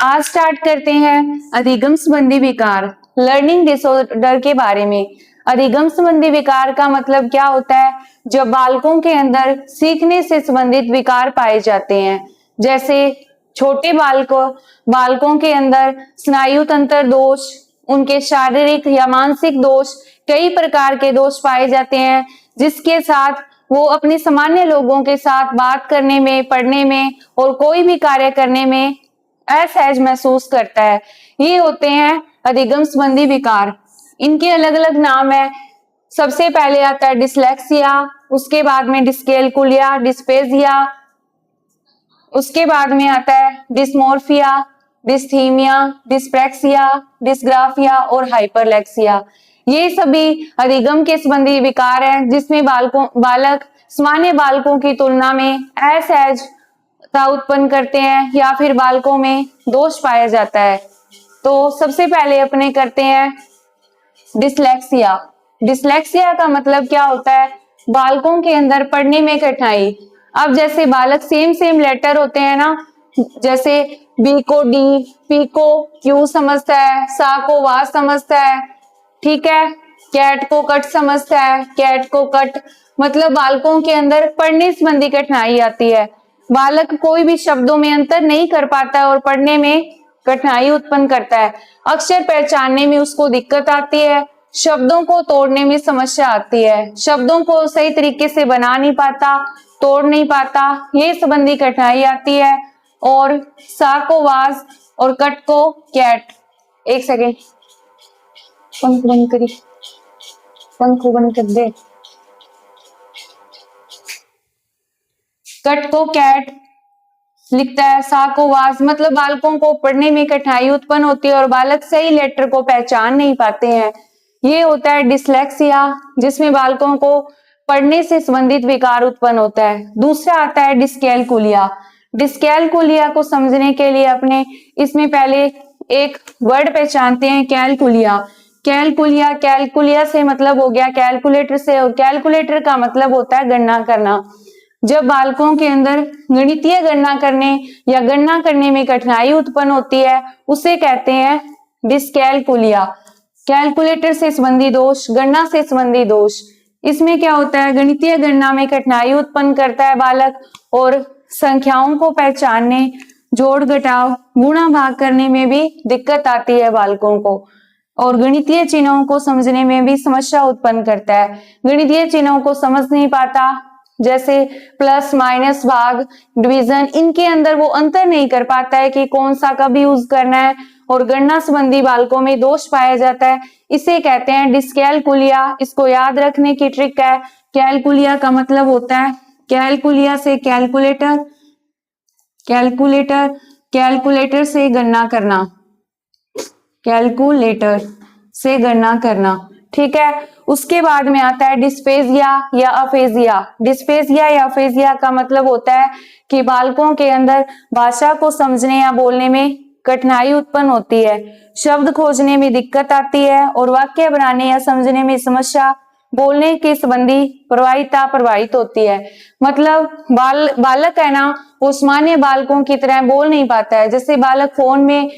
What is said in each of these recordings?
आज स्टार्ट करते हैं अधिगम संबंधी विकार, लर्निंग डिसऑर्डर के बारे में। अधिगम संबंधी विकार का मतलब क्या होता है? जब बालकों के अंदर सीखने से संबंधित विकार पाए जाते हैं, जैसे छोटे बालकों के अंदर स्नायु तंत्र दोष, उनके शारीरिक या मानसिक दोष, कई प्रकार के दोष पाए जाते हैं, जिसके साथ वो अपने सामान्य लोगों के साथ बात करने में, पढ़ने में और कोई भी कार्य करने में असहज महसूस करता है। ये होते हैं अधिगम संबंधी विकार। इनके अलग अलग नाम है। सबसे पहले आता है डिसलेक्सिया, उसके बाद में डिस्कैलकुलिया, डिस्पेजिया, उसके बाद में आता है डिस्मोर्फिया, डिस्थीमिया, डिस्प्रैक्सिया, डिस्ग्राफिया और हाइपरलेक्सिया। ये सभी अधिगम के संबंधी विकार हैं, जिसमें बालक सामान्य बालकों की तुलना में असहजता उत्पन्न करते हैं या फिर बालकों में दोष पाया जाता है। तो सबसे पहले अपने करते हैं डिसलेक्सिया। डिसलेक्सिया का मतलब क्या होता है? बालकों के अंदर पढ़ने में कठिनाई। अब जैसे बालक सेम लेटर होते हैं ना, जैसे बी को डी, पी को क्यू समझता है, सा को वा समझता है, ठीक है, कैट को कट समझता है, कैट को कट, मतलब बालकों के अंदर पढ़ने संबंधी कठिनाई आती है। बालक कोई भी शब्दों में अंतर नहीं कर पाता है और पढ़ने में कठिनाई उत्पन्न करता है। अक्षर पहचानने में उसको दिक्कत आती है, शब्दों को तोड़ने में समस्या आती है, शब्दों को सही तरीके से बना नहीं पाता, तोड़ नहीं पाता, ये संबंधी कठिनाई आती है। और सा को वाज और कट को कैट, एक सेकेंड, पंख बंद करी, पंख बंद कर दे। कट को कैट लिखता है, सा को वाज, मतलब बालकों को पढ़ने में कठिनाई उत्पन्न होती है और बालक सही लेटर को पहचान नहीं पाते हैं। ये होता है डिसलेक्सिया, जिसमें बालकों को पढ़ने से संबंधित विकार उत्पन्न होता है। दूसरा आता है डिस्कैलकुलिया। डिस्कैलकुलिया को समझने के लिए अपने इसमें पहले एक वर्ड पहचानते हैं, कैलकुलिया। कैलकुलिया, कैलकुलिया से मतलब हो गया कैलकुलेटर से, और कैलकुलेटर का मतलब होता है गणना करना। जब बालकों के अंदर गणितीय गणना करने या गणना करने में कठिनाई उत्पन्न होती है, उसे कहते हैं डिस्कैलकुलिया। कैलकुलेटर से संबंधी दोष, गणना से संबंधी दोष। इसमें क्या होता है? गणितीय गणना में कठिनाई उत्पन्न करता है बालक, और संख्याओं को पहचानने, जोड़ घटाव, गुणा भाग करने में भी दिक्कत आती है बालकों को, और गणितीय चिन्हों को समझने में भी समस्या उत्पन्न करता है। गणितीय चिन्हों को समझ नहीं पाता, जैसे प्लस माइनस, भाग, डिवीजन, इनके अंदर वो अंतर नहीं कर पाता है कि कौन सा कब यूज करना है, और गणना संबंधी बालकों में दोष पाया जाता है। इसे कहते हैं डिस्कैलकुलिया। इसको याद रखने की ट्रिक है, कैलकुलिया का मतलब होता है कैलकुलिया से कैलकुलेटर, कैलकुलेटर, कैलकुलेटर से गणना करना, कैलकुलेटर से गणना करना, ठीक है। उसके बाद में आता है डिस्पेजिया या अफेजिया। डिस्पेजिया या अफेजिया का मतलब होता है कि बालकों के अंदर भाषा को समझने या बोलने में कठिनाई उत्पन्न होती है, शब्द खोजने में दिक्कत आती है और वाक्य बनाने या समझने में समस्या, बोलने के संबंधी प्रभाविता प्रभावित होती है। मतलब बालक है ना, वो सामान्य बालकों की तरह बोल नहीं पाता है। जैसे बालक फोन में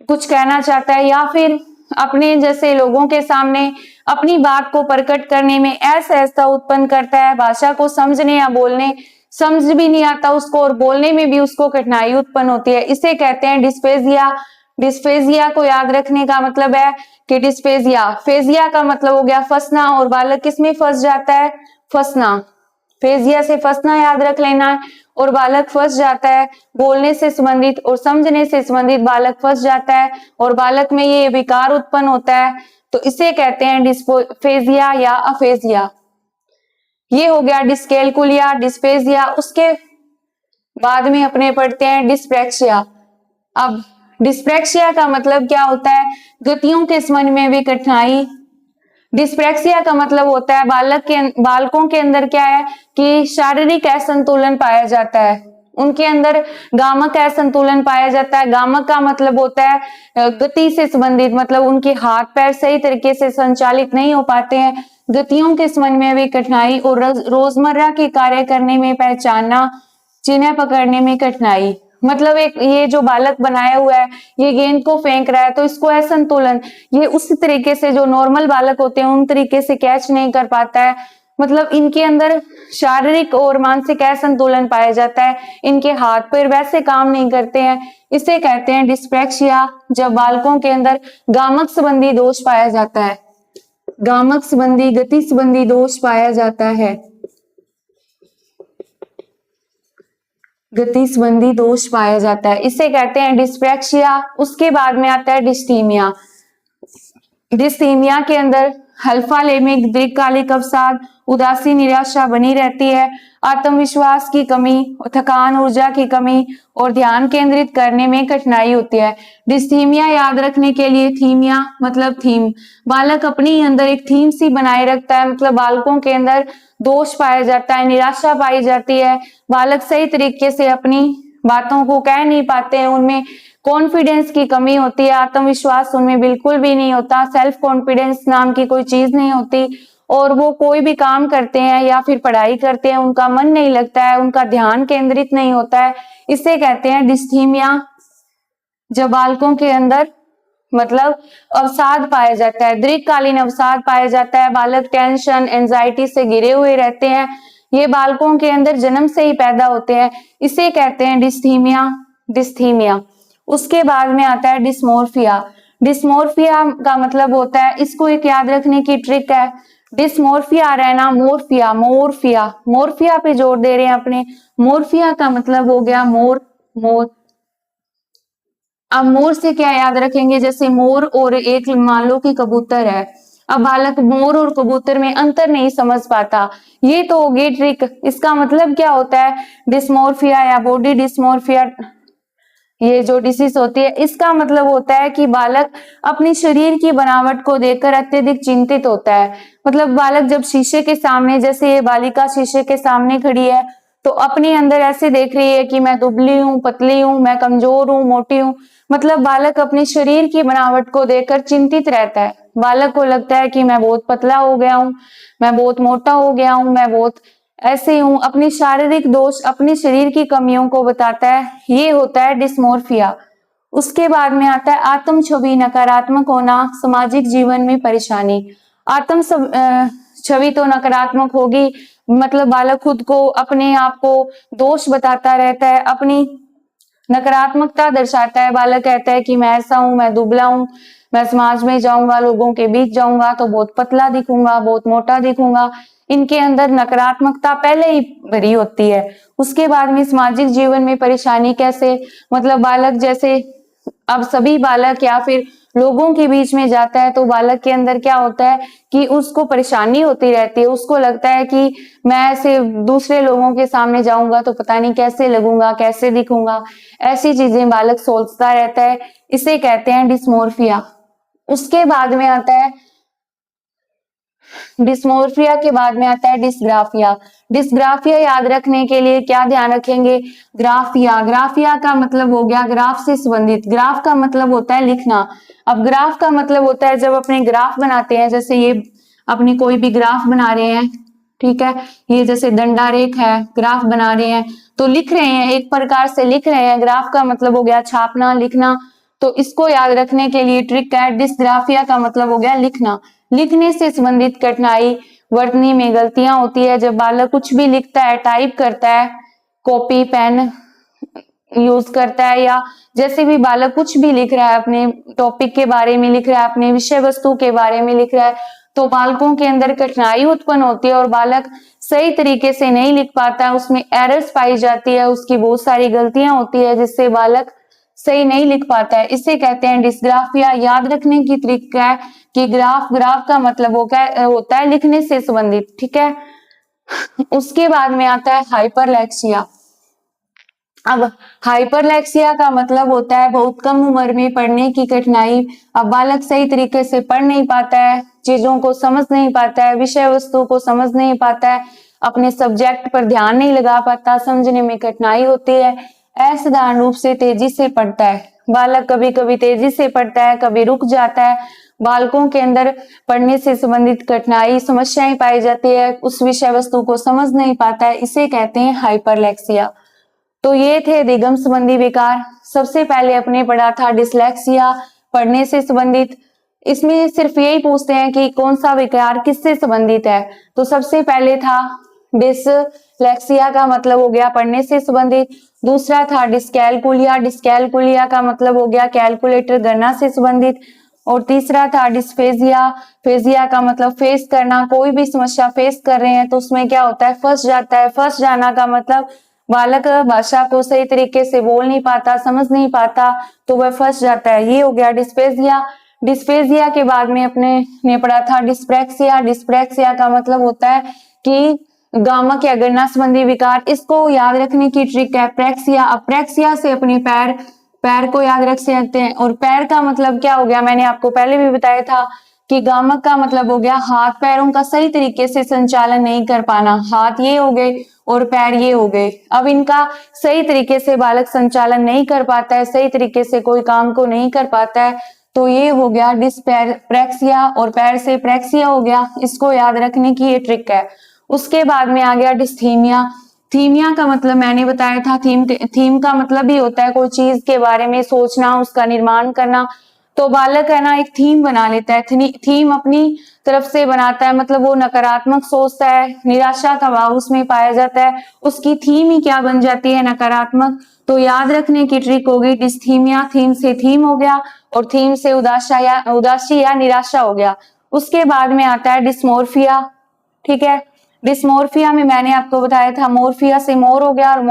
कुछ कहना चाहता है या फिर अपने जैसे लोगों के सामने अपनी बात को प्रकट करने में असहजता उत्पन्न करता है, भाषा को समझने या बोलने समझ भी नहीं आता उसको, और बोलने में भी उसको कठिनाई उत्पन्न होती है। इसे कहते हैं डिस्पेजिया। डिस्पेजिया को याद रखने का मतलब है कि डिस्पेजिया, फेजिया का मतलब हो गया फंसना, और बालक किसमें फंस जाता है? फंसना। फेजिया से फंसना याद रख लेना है, और बालक फंस जाता है, बोलने से संबंधित और समझने से संबंधित बालक फंस जाता है और बालक में ये विकार उत्पन्न होता है, तो इसे कहते हैं डिस्फेजिया या अफेजिया। ये हो गया डिस्कैलकुलिया, डिस्पेजिया। उसके बाद में अपने पढ़ते हैं डिस्प्रैक्सिया। अब डिस्प्रैक्सिया का मतलब क्या होता है? गतियों के समझ में भी कठिनाई। डिस्प्रैक्सिया का मतलब होता है बालकों के अंदर क्या है कि शारीरिक असंतुलन पाया जाता है, उनके अंदर गामक असंतुलन पाया जाता है। गामक का मतलब होता है गति से संबंधित, मतलब उनके हाथ पैर सही तरीके से संचालित नहीं हो पाते हैं, गतियों के समझ में भी कठिनाई और रोजमर्रा के कार्य करने में पहचानना, चिन्ह पकड़ने में कठिनाई। मतलब एक ये जो बालक बनाया हुआ है ये गेंद को फेंक रहा है तो इसको असंतुलन, ये उसी तरीके से जो नॉर्मल बालक होते हैं उन तरीके से कैच नहीं कर पाता है, मतलब इनके अंदर शारीरिक और मानसिक असंतुलन पाया जाता है, इनके हाथ पैर वैसे काम नहीं करते हैं, इसे कहते हैं डिस्प्रैक्सिया। जब बालकों के अंदर गामक संबंधी दोष पाया जाता है, गामक संबंधी गति संबंधी दोष पाया जाता है, गति संबंधी दोष पाया जाता है, इसे कहते हैं डिस्प्रैक्सिया। उसके बाद में आता है डिस्थीमिया। डिस्थीमिया के अंदर अल्फा-लेमिक दीर्घकालिक अवसाद, उदासी निराशा बनी रहती है, आत्मविश्वास की कमी, थकान, ऊर्जा की कमी और ध्यान केंद्रित करने में कठिनाई होती है। डिस्थीमिया याद रखने के लिए थीमिया मतलब थीम, बालक अपनी अंदर एक थीम सी बनाए रखता है, मतलब बालकों के अंदर दोष पाया जाता है, निराशा पाई जाती है, बालक सही तरीके से अपनी बातों को कह नहीं पाते हैं, उनमें कॉन्फिडेंस की कमी होती है, आत्मविश्वास उनमें बिल्कुल भी नहीं होता, सेल्फ कॉन्फिडेंस नाम की कोई चीज नहीं होती और वो कोई भी काम करते हैं या फिर पढ़ाई करते हैं उनका मन नहीं लगता है, उनका ध्यान केंद्रित नहीं होता है, इसे कहते हैं डिस्थीमिया। जब बालकों के अंदर मतलब अवसाद पाया जाता है, दीर्घकालीन अवसाद पाया जाता है, बालक टेंशन एंजाइटी से घिरे हुए रहते हैं, ये बालकों के अंदर जन्म से ही पैदा होते हैं, इसे कहते हैं डिस्थीमिया। डिस्थीमिया। उसके बाद में आता है डिस्मोर्फिया। डिस्मोर्फिया का मतलब होता है, इसको एक याद रखने की ट्रिक है, डिस्मोर्फिया रहना मोर्फिया, मोर्फिया, मोर्फिया पे जोर दे रहे हैं अपने, मोर्फिया का मतलब हो गया मोर, मोर। अब मोर से क्या याद रखेंगे, जैसे मोर और एक मान लो कि कबूतर है, अब बालक मोर और कबूतर में अंतर नहीं समझ पाता, ये तो होगी ट्रिक। इसका मतलब क्या होता है, डिस्मोर्फिया या बॉडी डिस्मोर्फिया, ये जो डिसीज होती है इसका मतलब होता है कि बालक अपनी शरीर की बनावट को देखकर अत्यधिक चिंतित होता है, मतलब बालक जब शीशे के सामने, जैसे ये बालिका शीशे के सामने खड़ी है तो अपने अंदर ऐसे देख रही है कि मैं दुबली हूँ, पतली हूँ, मैं कमजोर हूँ, मोटी हूँ, मतलब बालक अपने शरीर की बनावट को देखकर चिंतित रहता है, बालक को लगता है कि मैं बहुत पतला हो गया हूँ, मैं बहुत मोटा हो गया हूँ, मैं बहुत ऐसे हूं, अपनी शारीरिक दोष अपने शरीर की कमियों को बताता है, ये होता है डिस्मोर्फिया। उसके बाद में आता है आत्म छवि नकारात्मक होना, सामाजिक जीवन में परेशानी। आत्म छवि तो नकारात्मक होगी, मतलब बालक खुद को अपने आप को दोष बताता रहता है, अपनी नकारात्मकता दर्शाता है, बालक कहता है कि मैं ऐसा हूं, मैं दुबला हूं, मैं समाज में जाऊंगा, लोगों के बीच जाऊंगा तो बहुत पतला दिखूंगा, बहुत मोटा दिखूंगा, इनके अंदर नकारात्मकता पहले ही भरी होती है। उसके बाद में सामाजिक जीवन में परेशानी कैसे, मतलब बालक जैसे अब सभी बालक या फिर लोगों के बीच में जाता है तो बालक के अंदर क्या होता है कि उसको परेशानी होती रहती है, उसको लगता है कि मैं ऐसे दूसरे लोगों के सामने जाऊंगा तो पता नहीं कैसे लगूंगा, कैसे दिखूंगा, ऐसी चीजें बालक सोचता रहता है, इसे कहते हैं डिस्मोर्फिया। उसके बाद में आता है डिस्मोर्फिया के बाद में आता है डिस्ग्राफिया। डिस्ग्राफिया याद रखने के लिए क्या ध्यान रखेंगे, ग्राफिया, ग्राफिया का मतलब हो गया ग्राफ से संबंधित, ग्राफ का मतलब होता है लिखना, अब ग्राफ का मतलब होता है जब अपने ग्राफ बनाते हैं, जैसे ये अपनी कोई भी ग्राफ बना रहे हैं, ठीक है, ये जैसे डंडा रेख है, ग्राफ बना रहे हैं तो लिख रहे हैं, एक प्रकार से लिख रहे हैं, ग्राफ का मतलब हो गया छापना, लिखना, तो इसको याद रखने के लिए ट्रिक है, डिस्ग्राफिया का मतलब हो गया लिखना, लिखने से संबंधित कठिनाई, वर्तनी में गलतियां होती है, जब बालक कुछ भी लिखता है, टाइप करता है, कॉपी पेन यूज करता है, या जैसे भी बालक कुछ भी लिख रहा है, अपने टॉपिक के बारे में लिख रहा है, अपने विषय वस्तु के बारे में लिख रहा है, तो बालकों के अंदर कठिनाई उत्पन्न होती है और बालक सही तरीके से नहीं लिख पाता है, उसमें एरर्स पाई जाती है, उसकी बहुत सारी गलतियां होती है जिससे बालक सही नहीं लिख पाता है, इसे कहते हैं डिस्ग्राफिया। याद रखने की ट्रिक है कि ग्राफ, ग्राफ का मतलब होता है लिखने से संबंधित, ठीक है। उसके बाद में आता है हाइपरलेक्सिया। अब हाइपरलेक्सिया का मतलब होता है बहुत कम उम्र में पढ़ने की कठिनाई, अब बालक सही तरीके से पढ़ नहीं पाता है, चीजों को समझ नहीं पाता है, विषय वस्तु को समझ नहीं पाता है, अपने सब्जेक्ट पर ध्यान नहीं लगा पाता, समझने में कठिनाई होती है, असाधारण रूप से तेजी से पढ़ता है, बालक कभी कभी तेजी से पढ़ता है, कभी रुक जाता है, बालकों के अंदर पढ़ने से संबंधित कठिनाई, समस्याएं पाई जाती है, उस विषय वस्तु को समझ नहीं पाता है, इसे कहते हैं हाइपरलेक्सिया। तो ये थे अधिगम संबंधी विकार। सबसे पहले अपने पढ़ा था डिसलेक्सिया, पढ़ने से संबंधित। इसमें सिर्फ यही पूछते हैं कि कौन सा विकार किससे संबंधित है। तो सबसे पहले था डिसलेक्सिया का मतलब हो गया पढ़ने से संबंधित। दूसरा था डिस्कैलकुलिया, डिस्कैलकुलिया का मतलब हो गया कैलकुलेटर, गणना से संबंधित। और तीसरा था डिस्फेजिया, फेजिया का मतलब फेस करना, कोई भी समस्या फेस कर रहे हैं तो उसमें क्या होता है, फंस जाता है। फंस जाना का मतलब बालक भाषा को सही तरीके से बोल नहीं पाता, समझ नहीं पाता, तो वह फंस जाता है। ये हो गया डिस्फेजिया। डिस्फेजिया के बाद में अपने ने पढ़ा था डिस्प्रैक्सिया। डिस्प्रैक्सिया का मतलब होता है कि गामक या गणना संबंधी विकार। इसको याद रखने की ट्रिक है प्रैक्सिया। अप्रैक्सिया से अपने पैर को याद रख सकते हैं। और पैर का मतलब क्या हो गया, मैंने आपको पहले भी बताया था कि गामक का मतलब हो गया हाथ पैरों का सही तरीके से संचालन नहीं कर पाना। हाथ ये हो गए और पैर ये हो गए। अब इनका सही तरीके से बालक संचालन नहीं कर पाता है, सही तरीके से कोई काम को नहीं कर पाता है, तो ये हो गया डिस्प्रैक्सिया। और पैर से प्रैक्सिया हो गया। इसको याद रखने की ये ट्रिक है। उसके बाद में आ गया डिस्थीमिया। थीमिया का मतलब मैंने बताया था, थीम का मतलब ही होता है कोई चीज के बारे में सोचना, उसका निर्माण करना। तो बालक है ना एक थीम बना लेता है, थीम अपनी तरफ से बनाता है, मतलब वो नकारात्मक सोचता है, निराशा का भाव उसमें पाया जाता है, उसकी थीम ही क्या बन जाती है, नकारात्मक। तो याद रखने की ट्रिक होगी डिस्थीमिया। थीम से थीम हो गया और थीम से उदासी या निराशा हो गया। उसके बाद में आता है डिस्मोर्फिया। ठीक है, डिस्मोर्फिया में मैंने आपको बताया था मोर्फिया से मोर हो गया, और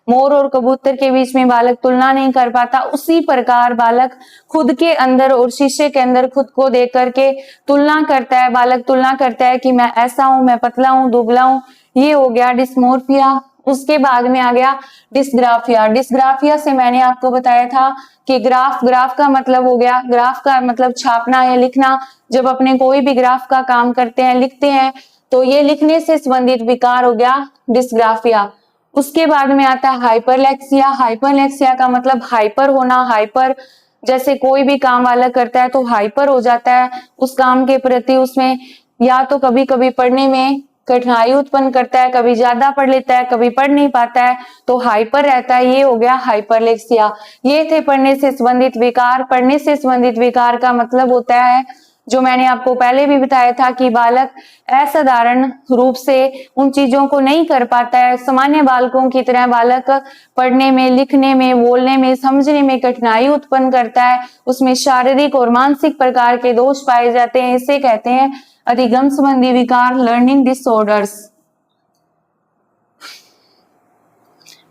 मोर और कबूतर के बीच में बालक तुलना नहीं कर पाता। उसी प्रकार बालक खुद के अंदर और शीशे के अंदर खुद को देख करके तुलना करता है। बालक तुलना करता है कि मैं ऐसा हूं, मैं पतला हूं, दुबला हूं। ये हो गया डिस्मोर्फिया। उसके बाद में आ गया डिस्ग्राफिया। डिस्ग्राफिया से मैंने आपको बताया था कि ग्राफ का मतलब हो गया, ग्राफ का मतलब छापना या लिखना। जब अपने कोई भी ग्राफ का काम करते हैं, लिखते हैं, तो ये लिखने से संबंधित विकार हो गया डिस्ग्राफिया। उसके बाद में आता है हाइपरलेक्सिया। हाइपरलेक्सिया का मतलब हाइपर होना, हाइपर जैसे कोई भी काम वाला करता है तो हाइपर हो जाता है उस काम के प्रति। उसमें या तो कभी कभी पढ़ने में कठिनाई उत्पन्न करता है, कभी ज्यादा पढ़ लेता है, कभी पढ़ नहीं पाता है, तो हाइपर रहता है। ये हो गया हाइपरलेक्सिया। ये थे पढ़ने से संबंधित विकार। पढ़ने से संबंधित विकार का मतलब होता है, जो मैंने आपको पहले भी बताया था, कि बालक असाधारण रूप से उन चीजों को नहीं कर पाता है। सामान्य बालकों की तरह बालक पढ़ने में, लिखने में, बोलने में, समझने में कठिनाई उत्पन्न करता है। उसमें शारीरिक और मानसिक प्रकार के दोष पाए जाते हैं। इसे कहते हैं अधिगम संबंधी विकार, लर्निंग डिसऑर्डर्स।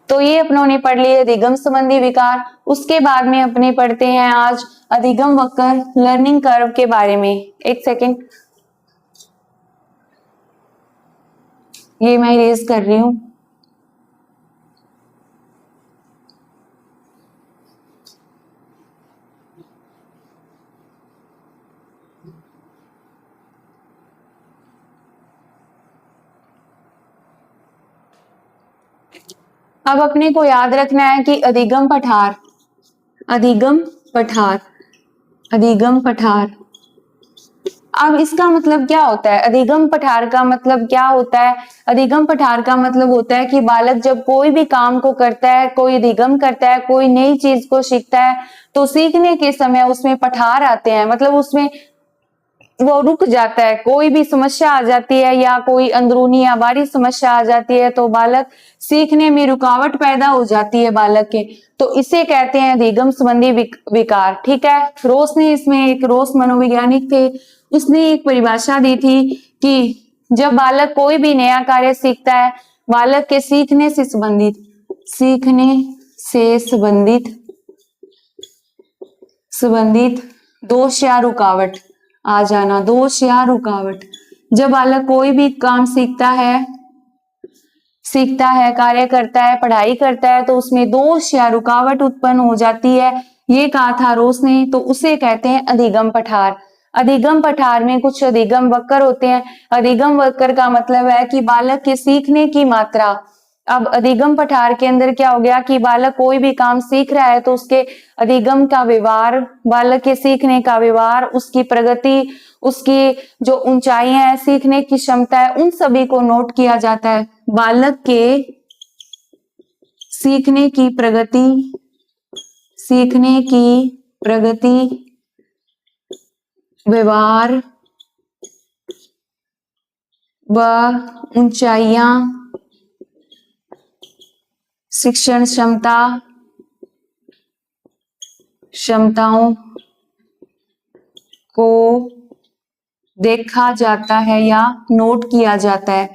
तो ये अपनों ने पढ़ लिए अधिगम संबंधी विकार। उसके बाद में अपने पढ़ते हैं आज अधिगम वक्र, लर्निंग कर्व के बारे में। एक सेकेंड, ये मैं इरेज कर रही हूं। अब अपने को याद रखना है कि अधिगम पठार, अधिगम पठार, अधिगम पठार। अब इसका मतलब क्या होता है, अधिगम पठार का मतलब क्या होता है? अधिगम पठार का मतलब होता है कि बालक जब कोई भी काम को करता है, कोई अधिगम करता है, कोई नई चीज को सीखता है, तो सीखने के समय उसमें पठार आते हैं, मतलब उसमें वो रुक जाता है। कोई भी समस्या आ जाती है या कोई अंदरूनी या बाहरी समस्या आ जाती है तो बालक सीखने में रुकावट पैदा हो जाती है बालक के, तो इसे कहते हैं अधिगम संबंधी विकार। ठीक है, रोस ने इसमें, एक रोस मनोवैज्ञानिक थे, उसने एक परिभाषा दी थी कि जब बालक कोई भी नया कार्य सीखता है, बालक के सीखने से संबंधित, सीखने से संबंधित दोष या रुकावट आ जाना, दोष या रुकावट। जब बालक कोई भी काम सीखता है, कार्य करता है, पढ़ाई करता है, तो उसमें दोष या रुकावट उत्पन्न हो जाती है। ये कहा था रोस ने, तो उसे कहते हैं अधिगम पठार। अधिगम पठार में कुछ अधिगम वक्र होते हैं। अधिगम वक्र का मतलब है कि बालक के सीखने की मात्रा। अब अधिगम पठार के अंदर क्या हो गया कि बालक कोई भी काम सीख रहा है तो उसके अधिगम का व्यवहार, बालक के सीखने का व्यवहार, उसकी प्रगति, उसकी जो ऊंचाइयां है, सीखने की क्षमता है, उन सभी को नोट किया जाता है। बालक के सीखने की प्रगति, व्यवहार व ऊंचाइयां, शिक्षण क्षमताओं को देखा जाता है या नोट किया जाता है।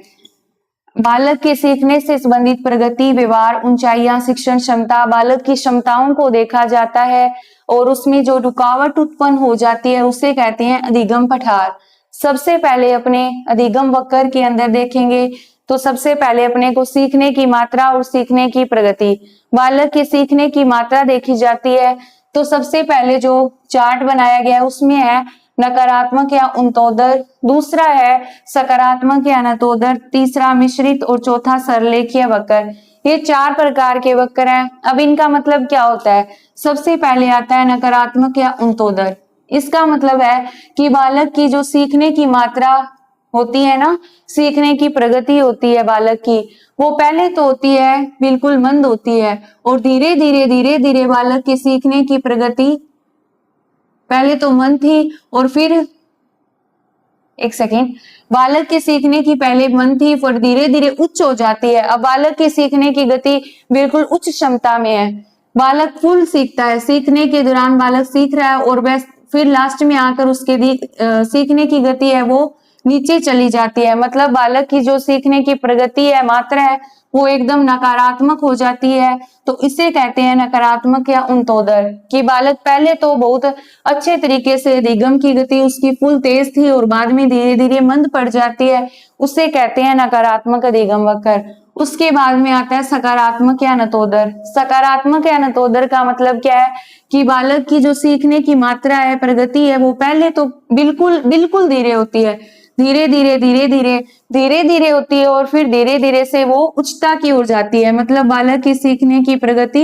बालक के सीखने से संबंधित प्रगति, व्यवहार, ऊंचाइयां, शिक्षण क्षमता, बालक की क्षमताओं को देखा जाता है और उसमें जो रुकावट उत्पन्न हो जाती है उसे कहते हैं अधिगम पठार। सबसे पहले अपने अधिगम वक्र के अंदर देखेंगे तो सबसे पहले अपने को सीखने की मात्रा और सीखने की प्रगति, बालक के सीखने की मात्रा देखी जाती है। तो सबसे पहले जो चार्ट बनाया गया है उसमें है नकारात्मक या उन्नतोदर, दूसरा है सकारात्मक या अनतोदर, तीसरा मिश्रित और चौथा सरलेखीय वक्र। ये 4 प्रकार के वक्र हैं। अब इनका मतलब क्या होता है? सबसे पहले आता है नकारात्मक या उन्नतोदर। इसका मतलब है कि बालक की जो सीखने की मात्रा होती है ना, सीखने की प्रगति होती है बालक की, वो पहले तो होती है बिल्कुल मंद होती है और धीरे धीरे बालक की सीखने की प्रगति पहले तो मंद थी और फिर बालक के सीखने की पहले मंद थी फिर धीरे धीरे उच्च हो जाती है। अब बालक के सीखने की गति बिल्कुल उच्च क्षमता में है, बालक फुल सीखता है, सीखने के दौरान बालक सीख रहा है और वह फिर लास्ट में आकर उसके सीखने की गति है वो नीचे चली जाती है। मतलब बालक की जो सीखने की प्रगति है, मात्रा है, वो एकदम नकारात्मक हो जाती है। तो इसे कहते हैं नकारात्मक या उन्नतोदर, कि बालक पहले तो बहुत अच्छे तरीके से अधिगम की गति उसकी फुल तेज थी और बाद में धीरे धीरे मंद पड़ जाती है, उसे कहते हैं नकारात्मक अधिगम वक्र। उसके बाद में आता है सकारात्मक या अनतोदर। सकारात्मक या अनतोदर का मतलब क्या है कि बालक की जो सीखने की मात्रा है, प्रगति है, वो पहले तो बिल्कुल धीरे होती है, धीरे धीरे होती है और फिर धीरे धीरे से वो उच्चता की ओर जाती है। मतलब बालक की सीखने की प्रगति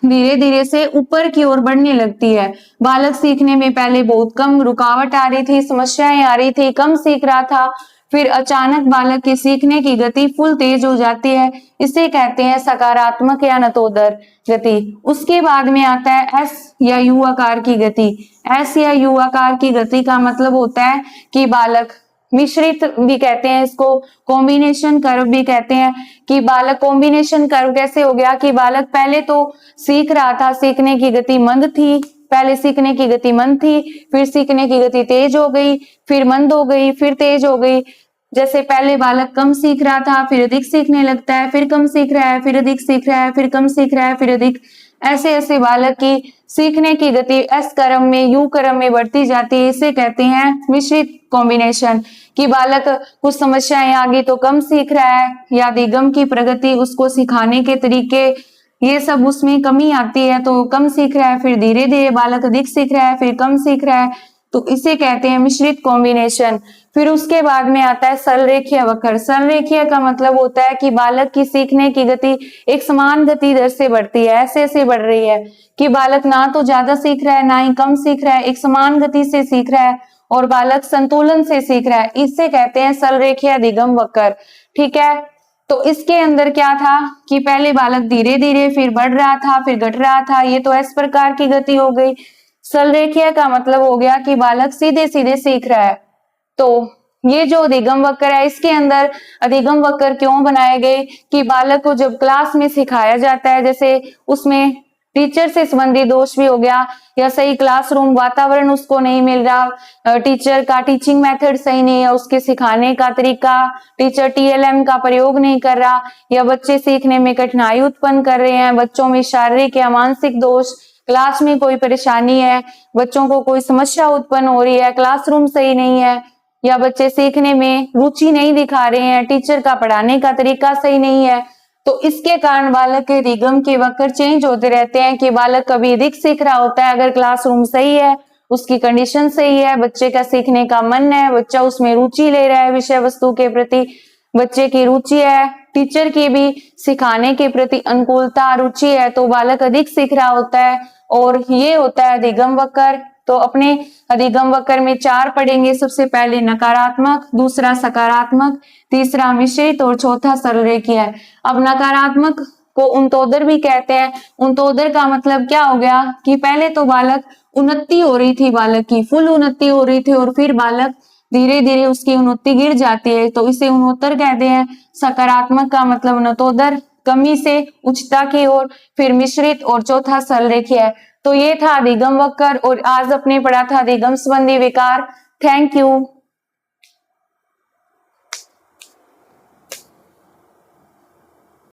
धीरे धीरे से ऊपर की ओर बढ़ने लगती है। बालक सीखने में पहले बहुत कम रुकावट आ रही थी, समस्याएं आ रही थी, कम सीख रहा था, फिर अचानक बालक के सीखने की गति फुल तेज हो जाती है, इसे कहते हैं सकारात्मक या अनतोदर गति। उसके बाद में आता है एस या यू आकार की गति। एस या यू आकार की गति का मतलब होता है कि बालक मिश्रित भी कहते हैं इसको, कॉम्बिनेशन कर्व भी कहते हैं, कि बालक कॉम्बिनेशन कर्व कैसे हो गया कि बालक पहले तो सीख रहा था, सीखने की गति मंद थी, पहले सीखने की गति मंद थी, फिर सीखने की गति तेज हो गई, फिर मंद हो गई, फिर तेज हो गई। जैसे पहले बालक कम सीख रहा था, फिर अधिक सीखने लगता है, फिर कम सीख रहा है, फिर अधिक सीख रहा है, फिर कम सीख रहा है, फिर अधिक, ऐसे ऐसे बालक की सीखने की गति एस क्रम में, यू क्रम में बढ़ती जाती है। इसे कहते हैं मिश्रित कॉम्बिनेशन, कि बालक कुछ समस्याएं आ गई तो कम सीख रहा है, या अधिगम की प्रगति, उसको सिखाने के तरीके, ये सब उसमें कमी आती है तो कम सीख रहा है, फिर धीरे धीरे बालक अधिक सीख रहा है, फिर कम सीख रहा है, तो इसे कहते हैं मिश्रित कॉम्बिनेशन। फिर उसके बाद में आता है सरलरेखीय वक्र। सरलरेखीय का मतलब होता है कि बालक की सीखने की गति एक समान गति दर से बढ़ती है, ऐसे ऐसे बढ़ रही है कि बालक ना तो ज्यादा सीख रहा है ना ही कम सीख रहा है, एक समान गति से सीख रहा है और बालक संतुलन से सीख रहा है, इसे कहते हैं सरलरेखीय अधिगम वक्र। ठीक है, तो इसके अंदर क्या था कि पहले बालक धीरे धीरे फिर बढ़ रहा था, फिर घट रहा था, ये तो इस प्रकार की गति हो गई। सरलरेखीय का मतलब हो गया कि बालक सीधे सीधे सीख रहा है। तो ये जो अधिगम वक्र है, इसके अंदर अधिगम वक्र क्यों बनाए गए कि बालक को जब क्लास में सिखाया जाता है, जैसे उसमें टीचर से संबंधित दोष भी हो गया, या सही क्लासरूम वातावरण उसको नहीं मिल रहा, टीचर का टीचिंग मेथड सही नहीं है, उसके सिखाने का तरीका, टीचर टीएलएम का प्रयोग नहीं कर रहा, या बच्चे सीखने में कठिनाई उत्पन्न कर रहे हैं, बच्चों में शारीरिक या मानसिक दोष, क्लास में कोई परेशानी है, बच्चों को कोई समस्या उत्पन्न हो रही है, क्लासरूम सही नहीं है, या बच्चे सीखने में रुचि नहीं दिखा रहे हैं, टीचर का पढ़ाने का तरीका सही नहीं है, तो इसके कारण बालक के अधिगम के वक्र चेंज होते रहते हैं कि बालक कभी अधिक सीख रहा होता है अगर क्लासरूम सही है, उसकी कंडीशन सही है, बच्चे का सीखने का मन है, बच्चा उसमें रुचि ले रहा है, विषय वस्तु के प्रति बच्चे की रुचि है, टीचर की भी सिखाने के प्रति अनुकूलता रुचि है, तो बालक अधिक सीख रहा होता है और ये होता है अधिगम वक्र। तो अपने अधिगम वक्र में 4 पढ़ेंगे, सबसे पहले नकारात्मक, दूसरा सकारात्मक, तीसरा मिश्रित और चौथा सरलरेखीय है। अब नकारात्मक को उन्नतोदर भी कहते हैं। उन्नतोदर का मतलब क्या हो गया कि पहले तो बालक उन्नति हो रही थी, बालक की फुल उन्नति हो रही थी और फिर बालक धीरे धीरे उसकी उन्नति गिर जाती है, तो इसे उन्नोत्तर कहते हैं। सकारात्मक का मतलब उन्नतोदर, कमी से उच्चता की ओर, फिर मिश्रित और चौथा सरलरेखीय है। तो ये था अधिगम वक्र और आज अपने पढ़ा था अधिगम संबंधी विकार। Thank you.